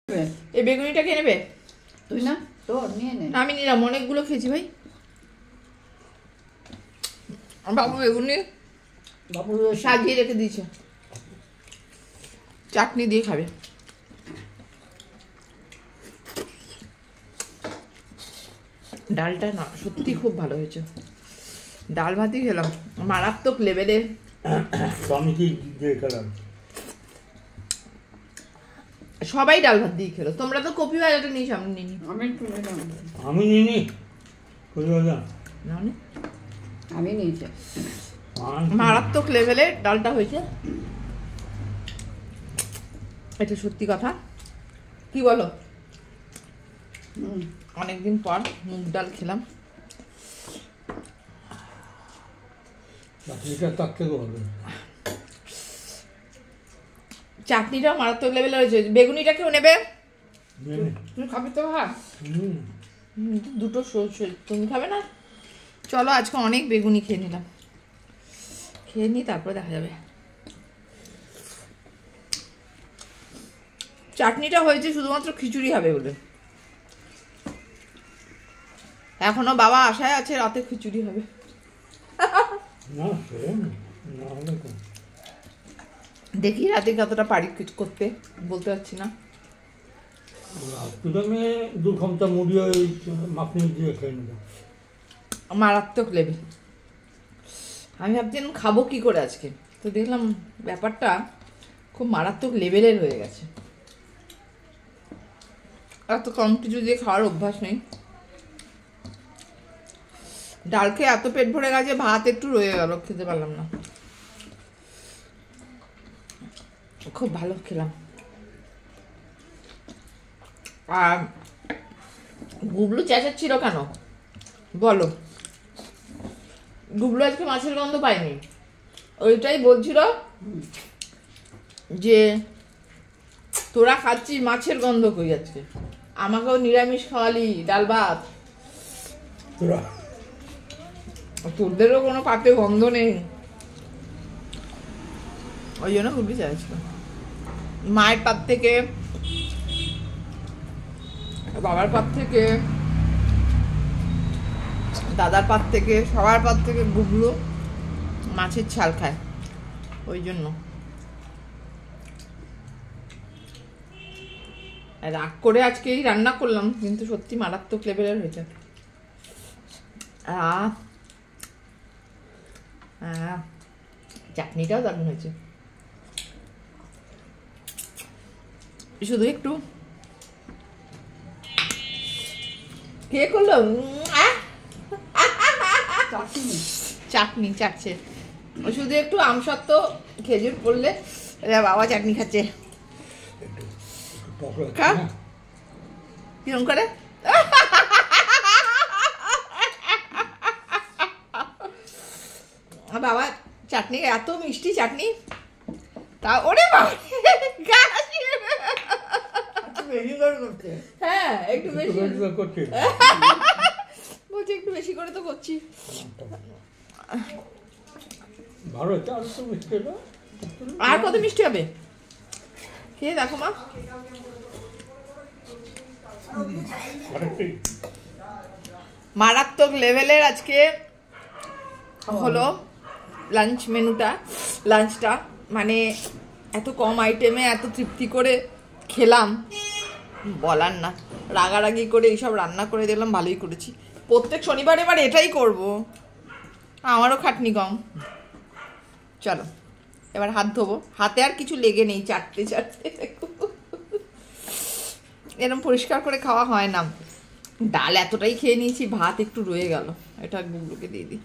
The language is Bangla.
এই বেগুনিটা কে নেবে? তুই না তোর নিয়ে নে। আমি নিলাম, অনেকগুলো খেয়েছি ভাই। বাবু বেগুনি বাবু সাজিয়ে রেখে দিয়েছে, চাটনি দিয়ে খাবে। ডালটা না সত্যি খুব ভালো হয়েছে, ডাল ভাতই খেলাম মারাত্মক লেভেলে। আমি কি দিয়ে খেলাম? সবাই ডাল ভাত দিয়ে খেলো, তোমরা তো কপি ভাজাটা নিয়ে সামনে নিনি। আমি তুলে নাও। আমি নিইনি, আমি নিয়েছি। মারাত্মক লেভেলে ডালটা হয়েছে, এটা সত্যি কথা। কি বলো? অনেকদিন পর মুগ ডাল খেলাম। চাটনিটাও মারাত্মক লেভেলে হয়েছে। বেগুনিটা কেউ নেবে? তুমি খাবে তো? হ্যাঁ, দুটো তুমি খাবে না? চলো আজকে অনেক বেগুনি খেয়ে নিলাম, খেয়ে নি তারপরে দেখা যাবে। চাটনিটা হয়েছে শুধুমাত্র খিচুড়ি হবে বলে, এখনো বাবা আশায় আছে রাতে খিচুড়ি হবে। দেখি রাতে কতটা পারি করতে, বলতে পারছি না। আমি 2 ঘন্টা মুড়ি মাখনি দিয়ে খেয়ে নিলাম। মারাত্মক লেভেল। আমি ভাবছিলাম খাবো কি করে আজকে, তো দেখলাম ব্যাপারটা খুব মারাত্মক লেভেলের হয়ে গেছে। এত কম কিছু দিয়ে খাওয়ার অভ্যাস নেই। ডাল খেয়ে এত পেট ভরে গেছে, ভাত একটু রয়ে গেল, খেতে পারলাম না। খুব ভালো খেলাম। আর গুবলু চেঁচাচ্ছিল কেন বলো? গুবলু আজকে মাছের গন্ধ পাইনি, ওইটাই বলছিল যে তোরা খাচ্ছিস মাছের গন্ধ কই আজকে, আমাকেও নিরামিষ খাওয়ালি ডাল ভাত, তোদেরও কোনো পাতে গন্ধ নেই। ওই জন্য খুবই চাইছিল। মায়ের পাত থেকে, বাবার পাত থেকে, দাদার পাত থেকে, সবার পাত থেকে গুবলু মাছের ছাল খায়, ওই জন্য রাগ করে আজকেই রান্না করলাম, কিন্তু সত্যি মারাত্মক লেভেলের হয়েছে। চাটনিটাও দারুণ হয়েছে, শুধু একটু কে করলো চাটনি চাটছে, শুধু একটু আমসত্ব খেজুর পড়লে বাবা চাটনি খাচ্ছে। কিরম করে বাবা চাটনি, এত মিষ্টি চাটনি, তা ওরে বাবা হ্যাঁ একটু বেশি বলছি, একটু বেশি করে তো করছি। আর কত মিষ্টি হবে খেয়ে দেখো মা। মারাত্মক লেভেলের আজকে হলো লাঞ্চ মেনুটা, লাঞ্চটা মানে এত কম আইটেমে এত তৃপ্তি করে খেলাম বলার না। রাগারাগি করে এইসব রান্না করে দিলাম, ভালোই করেছি। প্রত্যেক শনিবার এবার এটাই করব, আমারও খাটনি কম। চলো এবার হাত ধোবো, হাতে আর কিছু লেগে নেই, চাটতে চাটতে এরকম পরিষ্কার করে খাওয়া হয় না। ডাল এতটাই খেয়ে নিয়েছি, ভাত একটু রয়ে গেল, এটা গুবলুকে দিয়ে দিই।